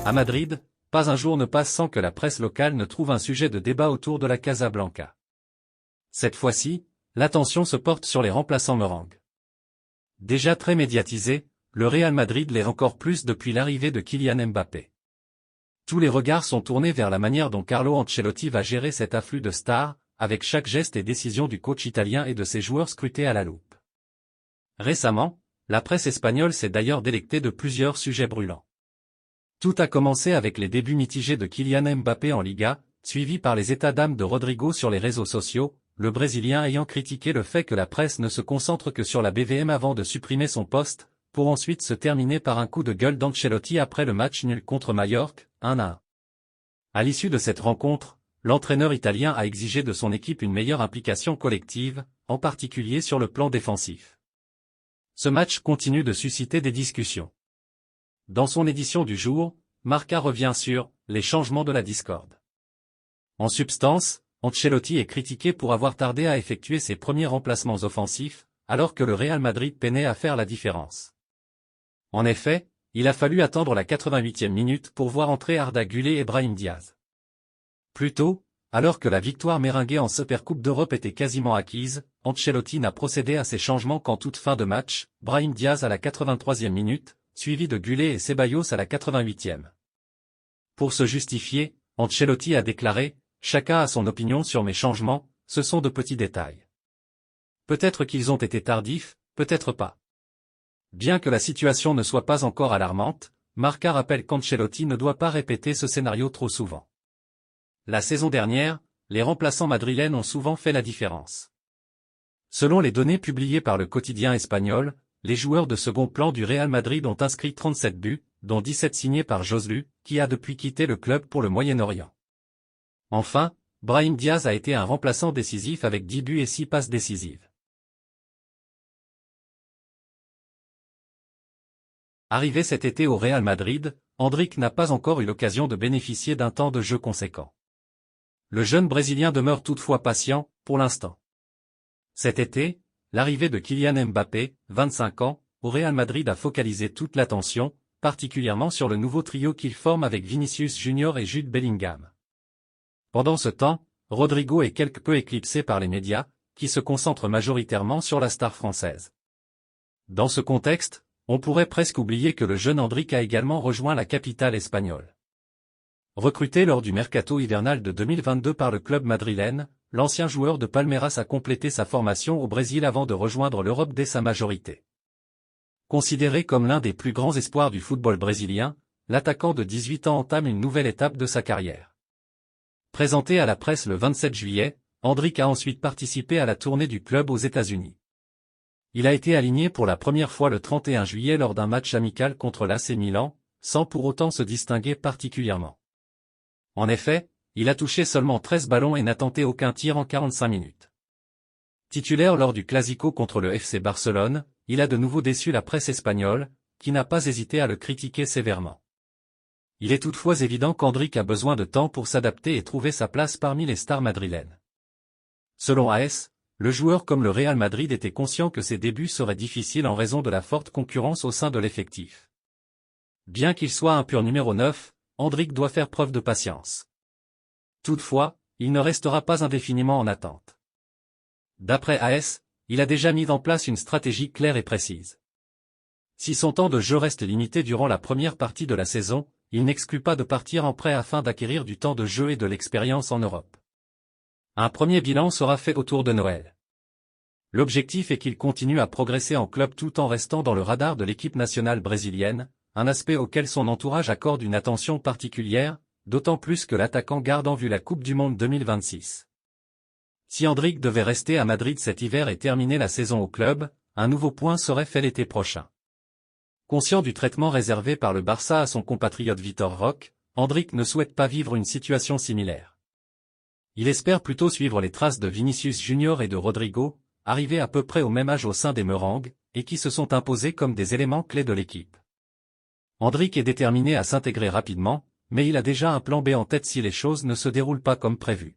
À Madrid, pas un jour ne passe sans que la presse locale ne trouve un sujet de débat autour de la Casablanca. Cette fois-ci, l'attention se porte sur les remplaçants merengues. Déjà très médiatisé, le Real Madrid l'est encore plus depuis l'arrivée de Kylian Mbappé. Tous les regards sont tournés vers la manière dont Carlo Ancelotti va gérer cet afflux de stars, avec chaque geste et décision du coach italien et de ses joueurs scrutés à la loupe. Récemment, la presse espagnole s'est d'ailleurs délectée de plusieurs sujets brûlants. Tout a commencé avec les débuts mitigés de Kylian Mbappé en Liga, suivis par les états d'âme de Rodrigo sur les réseaux sociaux, le Brésilien ayant critiqué le fait que la presse ne se concentre que sur la BVM avant de supprimer son poste, pour ensuite se terminer par un coup de gueule d'Ancelotti après le match nul contre Majorque, 1-1. À l'issue de cette rencontre, l'entraîneur italien a exigé de son équipe une meilleure implication collective, en particulier sur le plan défensif. Ce match continue de susciter des discussions. Dans son édition du jour, Marca revient sur « les changements de la discorde ». En substance, Ancelotti est critiqué pour avoir tardé à effectuer ses premiers remplacements offensifs, alors que le Real Madrid peinait à faire la différence. En effet, il a fallu attendre la 88e minute pour voir entrer Arda Güler et Brahim Diaz. Plus tôt, alors que la victoire merengue en Supercoupe d'Europe était quasiment acquise, Ancelotti n'a procédé à ces changements qu'en toute fin de match, Brahim Diaz à la 83e minute, suivi de Güler et Ceballos à la 88e. Pour se justifier, Ancelotti a déclaré « Chacun a son opinion sur mes changements, ce sont de petits détails. Peut-être qu'ils ont été tardifs, peut-être pas. » Bien que la situation ne soit pas encore alarmante, Marca rappelle qu'Ancelotti ne doit pas répéter ce scénario trop souvent. La saison dernière, les remplaçants madrilènes ont souvent fait la différence. Selon les données publiées par le quotidien espagnol, les joueurs de second plan du Real Madrid ont inscrit 37 buts, dont 17 signés par Joselu, qui a depuis quitté le club pour le Moyen-Orient. Enfin, Brahim Diaz a été un remplaçant décisif avec 10 buts et 6 passes décisives. Arrivé cet été au Real Madrid, Endrick n'a pas encore eu l'occasion de bénéficier d'un temps de jeu conséquent. Le jeune Brésilien demeure toutefois patient, pour l'instant. Cet été, l'arrivée de Kylian Mbappé, 25 ans, au Real Madrid a focalisé toute l'attention, particulièrement sur le nouveau trio qu'il forme avec Vinicius Junior et Jude Bellingham. Pendant ce temps, Rodrigo est quelque peu éclipsé par les médias, qui se concentrent majoritairement sur la star française. Dans ce contexte, on pourrait presque oublier que le jeune Endrick a également rejoint la capitale espagnole. Recruté lors du mercato hivernal de 2022 par le club madrilène, l'ancien joueur de Palmeiras a complété sa formation au Brésil avant de rejoindre l'Europe dès sa majorité. Considéré comme l'un des plus grands espoirs du football brésilien, l'attaquant de 18 ans entame une nouvelle étape de sa carrière. Présenté à la presse le 27 juillet, Endrick a ensuite participé à la tournée du club aux États-Unis. Il a été aligné pour la première fois le 31 juillet lors d'un match amical contre l'AC Milan, sans pour autant se distinguer particulièrement. En effet, il a touché seulement 13 ballons et n'a tenté aucun tir en 45 minutes. Titulaire lors du Clasico contre le FC Barcelone, il a de nouveau déçu la presse espagnole, qui n'a pas hésité à le critiquer sévèrement. Il est toutefois évident qu'Endrick a besoin de temps pour s'adapter et trouver sa place parmi les stars madrilènes. Selon AS, le joueur comme le Real Madrid était conscient que ses débuts seraient difficiles en raison de la forte concurrence au sein de l'effectif. Bien qu'il soit un pur numéro 9, Endrick doit faire preuve de patience. Toutefois, il ne restera pas indéfiniment en attente. D'après AS, il a déjà mis en place une stratégie claire et précise. Si son temps de jeu reste limité durant la première partie de la saison, il n'exclut pas de partir en prêt afin d'acquérir du temps de jeu et de l'expérience en Europe. Un premier bilan sera fait autour de Noël. L'objectif est qu'il continue à progresser en club tout en restant dans le radar de l'équipe nationale brésilienne, un aspect auquel son entourage accorde une attention particulière, d'autant plus que l'attaquant garde en vue la Coupe du Monde 2026. Si Endrick devait rester à Madrid cet hiver et terminer la saison au club, un nouveau point serait fait l'été prochain. Conscient du traitement réservé par le Barça à son compatriote Vitor Roque, Endrick ne souhaite pas vivre une situation similaire. Il espère plutôt suivre les traces de Vinicius Junior et de Rodrigo, arrivés à peu près au même âge au sein des Merengues, et qui se sont imposés comme des éléments clés de l'équipe. Endrick est déterminé à s'intégrer rapidement, mais il a déjà un plan B en tête si les choses ne se déroulent pas comme prévu.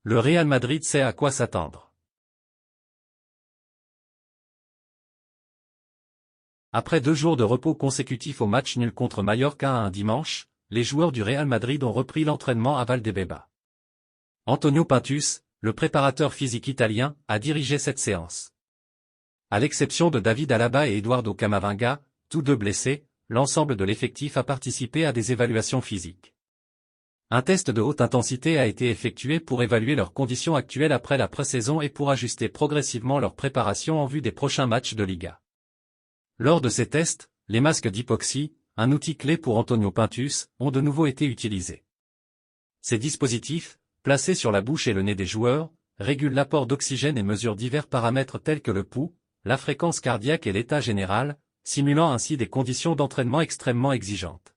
Le Real Madrid sait à quoi s'attendre. Après 2 jours de repos consécutifs au match nul contre Mallorca un dimanche, les joueurs du Real Madrid ont repris l'entraînement à Valdebeba. Antonio Pintus, le préparateur physique italien, a dirigé cette séance. À l'exception de David Alaba et Eduardo Camavinga, tous deux blessés, l'ensemble de l'effectif a participé à des évaluations physiques. Un test de haute intensité a été effectué pour évaluer leurs conditions actuelles après la pré-saison et pour ajuster progressivement leur préparation en vue des prochains matchs de Liga. Lors de ces tests, les masques d'hypoxie, un outil clé pour Antonio Pintus, ont de nouveau été utilisés. Ces dispositifs, placés sur la bouche et le nez des joueurs, régulent l'apport d'oxygène et mesurent divers paramètres tels que le pouls, la fréquence cardiaque et l'état général, simulant ainsi des conditions d'entraînement extrêmement exigeantes.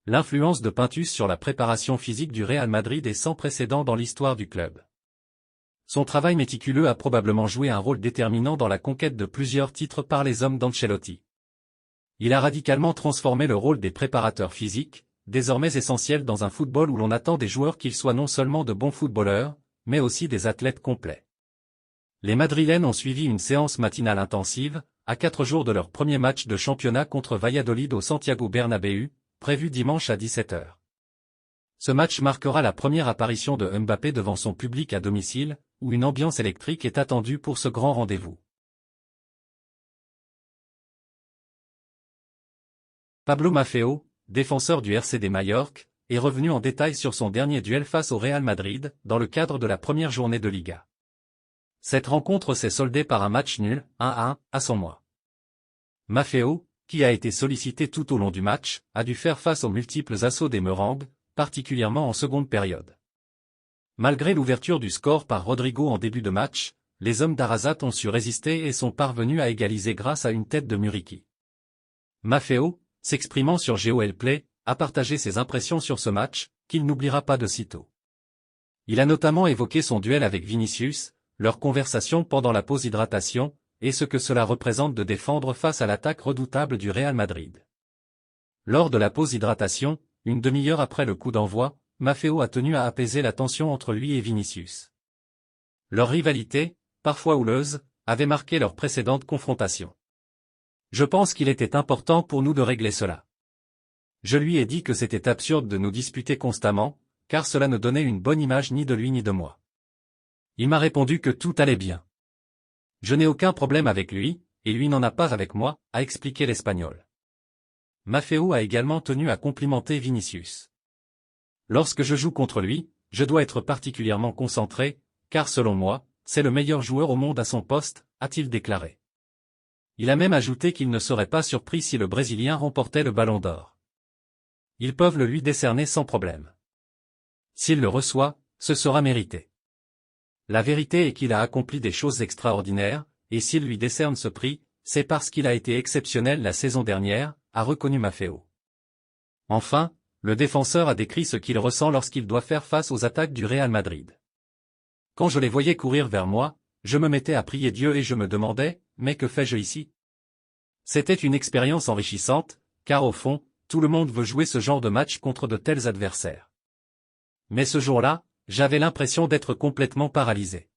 L'influence de Pintus sur la préparation physique du Real Madrid est sans précédent dans l'histoire du club. Son travail méticuleux a probablement joué un rôle déterminant dans la conquête de plusieurs titres par les hommes d'Ancelotti. Il a radicalement transformé le rôle des préparateurs physiques, désormais essentiel dans un football où l'on attend des joueurs qu'ils soient non seulement de bons footballeurs, mais aussi des athlètes complets. Les Madrilènes ont suivi une séance matinale intensive, à 4 jours de leur premier match de championnat contre Valladolid au Santiago Bernabéu, prévu dimanche à 17 h. Ce match marquera la première apparition de Mbappé devant son public à domicile, où une ambiance électrique est attendue pour ce grand rendez-vous. Pablo Maffeo, défenseur du RCD Majorque, est revenu en détail sur son dernier duel face au Real Madrid, dans le cadre de la première journée de Liga. Cette rencontre s'est soldée par un match nul, 1-1, à son moi. Maffeo, qui a été sollicité tout au long du match, a dû faire face aux multiples assauts des Merengues, particulièrement en seconde période. Malgré l'ouverture du score par Rodrigo en début de match, les hommes d'Arrasate ont su résister et sont parvenus à égaliser grâce à une tête de Muriqi. Maffeo, s'exprimant sur GOL Play, a partagé ses impressions sur ce match, qu'il n'oubliera pas de sitôt. Il a notamment évoqué son duel avec Vinicius, leur conversation pendant la pause hydratation, et ce que cela représente de défendre face à l'attaque redoutable du Real Madrid. Lors de la pause hydratation, une demi-heure après le coup d'envoi, Maffeo a tenu à apaiser la tension entre lui et Vinicius. Leur rivalité, parfois houleuse, avait marqué leur précédente confrontation. Je pense qu'il était important pour nous de régler cela. Je lui ai dit que c'était absurde de nous disputer constamment, car cela ne donnait une bonne image ni de lui ni de moi. Il m'a répondu que tout allait bien. Je n'ai aucun problème avec lui, et lui n'en a pas avec moi, a expliqué l'Espagnol. Maffeo a également tenu à complimenter Vinicius. Lorsque je joue contre lui, je dois être particulièrement concentré, car selon moi, c'est le meilleur joueur au monde à son poste, a-t-il déclaré. Il a même ajouté qu'il ne serait pas surpris si le Brésilien remportait le Ballon d'Or. Ils peuvent le lui décerner sans problème. S'il le reçoit, ce sera mérité. La vérité est qu'il a accompli des choses extraordinaires, et s'il lui décerne ce prix, c'est parce qu'il a été exceptionnel la saison dernière, a reconnu Maffeo. Enfin, le défenseur a décrit ce qu'il ressent lorsqu'il doit faire face aux attaques du Real Madrid. Quand je les voyais courir vers moi, je me mettais à prier Dieu et je me demandais, mais que fais-je ici? C'était une expérience enrichissante, car au fond, tout le monde veut jouer ce genre de match contre de tels adversaires. Mais ce jour-là, j'avais l'impression d'être complètement paralysé.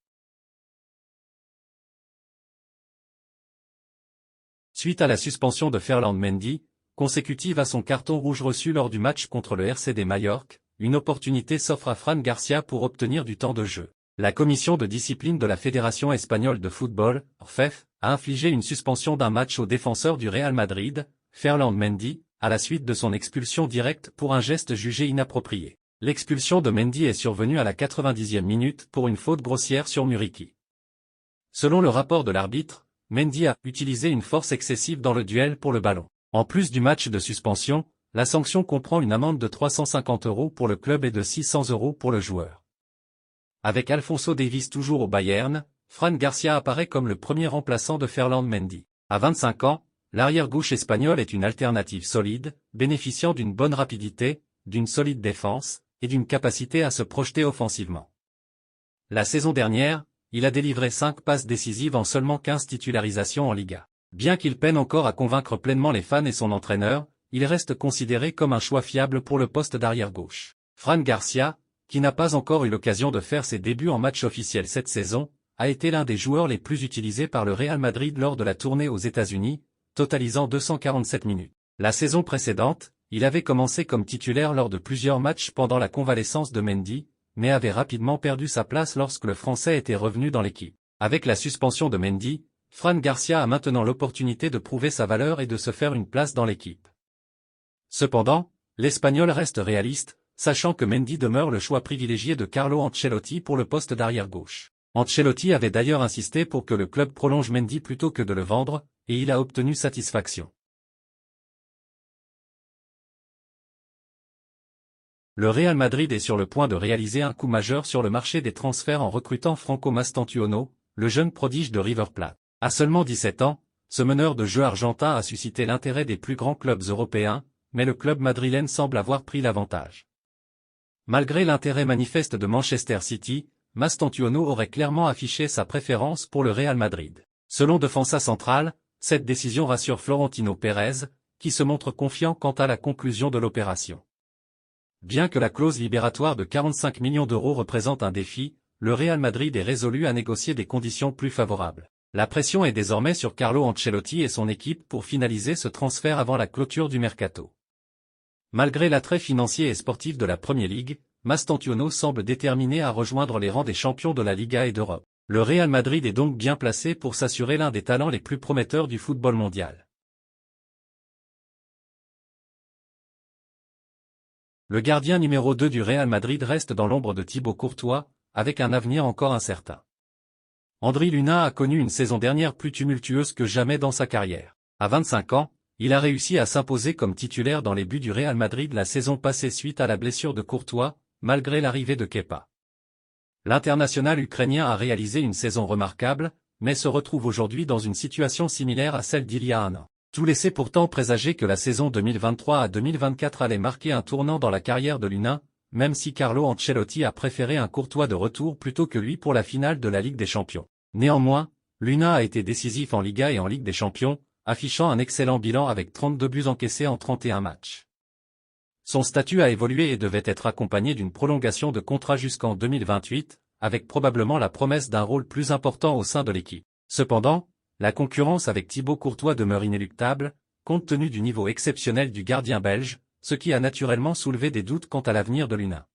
Suite à la suspension de Ferland Mendy, consécutive à son carton rouge reçu lors du match contre le RCD Majorque, une opportunité s'offre à Fran Garcia pour obtenir du temps de jeu. La commission de discipline de la Fédération espagnole de football, FEF, a infligé une suspension d'un match au défenseur du Real Madrid, Ferland Mendy, à la suite de son expulsion directe pour un geste jugé inapproprié. L'expulsion de Mendy est survenue à la 90e minute pour une faute grossière sur Muriqi. Selon le rapport de l'arbitre, Mendy a utilisé une force excessive dans le duel pour le ballon. En plus du match de suspension, la sanction comprend une amende de 350 € pour le club et de 600 € pour le joueur. Avec Alphonso Davies toujours au Bayern, Fran Garcia apparaît comme le premier remplaçant de Ferland Mendy. À 25 ans, l'arrière-gauche espagnol est une alternative solide, bénéficiant d'une bonne rapidité, d'une solide défense, et d'une capacité à se projeter offensivement. La saison dernière, il a délivré 5 passes décisives en seulement 15 titularisations en Liga. Bien qu'il peine encore à convaincre pleinement les fans et son entraîneur, il reste considéré comme un choix fiable pour le poste d'arrière-gauche. Fran Garcia, qui n'a pas encore eu l'occasion de faire ses débuts en match officiel cette saison, a été l'un des joueurs les plus utilisés par le Real Madrid lors de la tournée aux États-Unis, totalisant 247 minutes. La saison précédente, il avait commencé comme titulaire lors de plusieurs matchs pendant la convalescence de Mendy, mais avait rapidement perdu sa place lorsque le Français était revenu dans l'équipe. Avec la suspension de Mendy, Fran Garcia a maintenant l'opportunité de prouver sa valeur et de se faire une place dans l'équipe. Cependant, l'Espagnol reste réaliste, sachant que Mendy demeure le choix privilégié de Carlo Ancelotti pour le poste d'arrière-gauche. Ancelotti avait d'ailleurs insisté pour que le club prolonge Mendy plutôt que de le vendre, et il a obtenu satisfaction. Le Real Madrid est sur le point de réaliser un coup majeur sur le marché des transferts en recrutant Franco Mastantuono, le jeune prodige de River Plate. À seulement 17 ans, ce meneur de jeu argentin a suscité l'intérêt des plus grands clubs européens, mais le club madrilène semble avoir pris l'avantage. Malgré l'intérêt manifeste de Manchester City, Mastantuono aurait clairement affiché sa préférence pour le Real Madrid. Selon Defensa Central, cette décision rassure Florentino Pérez, qui se montre confiant quant à la conclusion de l'opération. Bien que la clause libératoire de 45 millions d'euros représente un défi, le Real Madrid est résolu à négocier des conditions plus favorables. La pression est désormais sur Carlo Ancelotti et son équipe pour finaliser ce transfert avant la clôture du mercato. Malgré l'attrait financier et sportif de la Premier League, Mastantuono semble déterminé à rejoindre les rangs des champions de la Liga et d'Europe. Le Real Madrid est donc bien placé pour s'assurer l'un des talents les plus prometteurs du football mondial. Le gardien numéro 2 du Real Madrid reste dans l'ombre de Thibaut Courtois, avec un avenir encore incertain. Andriy Lunin a connu une saison dernière plus tumultueuse que jamais dans sa carrière. À 25 ans, il a réussi à s'imposer comme titulaire dans les buts du Real Madrid la saison passée suite à la blessure de Courtois, malgré l'arrivée de Kepa. L'international ukrainien a réalisé une saison remarquable, mais se retrouve aujourd'hui dans une situation similaire à celle d'il y a un an. Tout laissait pourtant présager que la saison 2023 à 2024 allait marquer un tournant dans la carrière de Lunin, même si Carlo Ancelotti a préféré un Courtois de retour plutôt que lui pour la finale de la Ligue des Champions. Néanmoins, Lunin a été décisif en Liga et en Ligue des Champions, affichant un excellent bilan avec 32 buts encaissés en 31 matchs. Son statut a évolué et devait être accompagné d'une prolongation de contrat jusqu'en 2028, avec probablement la promesse d'un rôle plus important au sein de l'équipe. Cependant, la concurrence avec Thibaut Courtois demeure inéluctable, compte tenu du niveau exceptionnel du gardien belge, ce qui a naturellement soulevé des doutes quant à l'avenir de Lunin.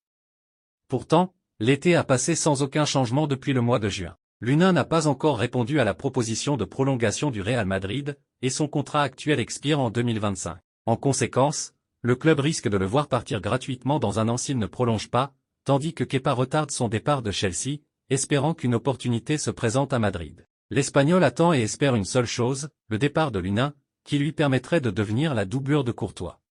Pourtant, l'été a passé sans aucun changement depuis le mois de juin. Lunin n'a pas encore répondu à la proposition de prolongation du Real Madrid, et son contrat actuel expire en 2025. En conséquence, le club risque de le voir partir gratuitement dans un an s'il ne prolonge pas, tandis que Kepa retarde son départ de Chelsea, espérant qu'une opportunité se présente à Madrid. L'Espagnol attend et espère une seule chose, le départ de Lunin, qui lui permettrait de devenir la doublure de Courtois.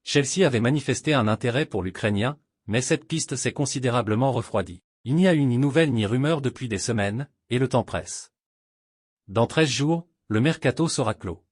Chelsea avait manifesté un intérêt pour l'Ukrainien, mais cette piste s'est considérablement refroidie. Il n'y a eu ni nouvelles ni rumeurs depuis des semaines, et le temps presse. Dans 13 jours, le mercato sera clos.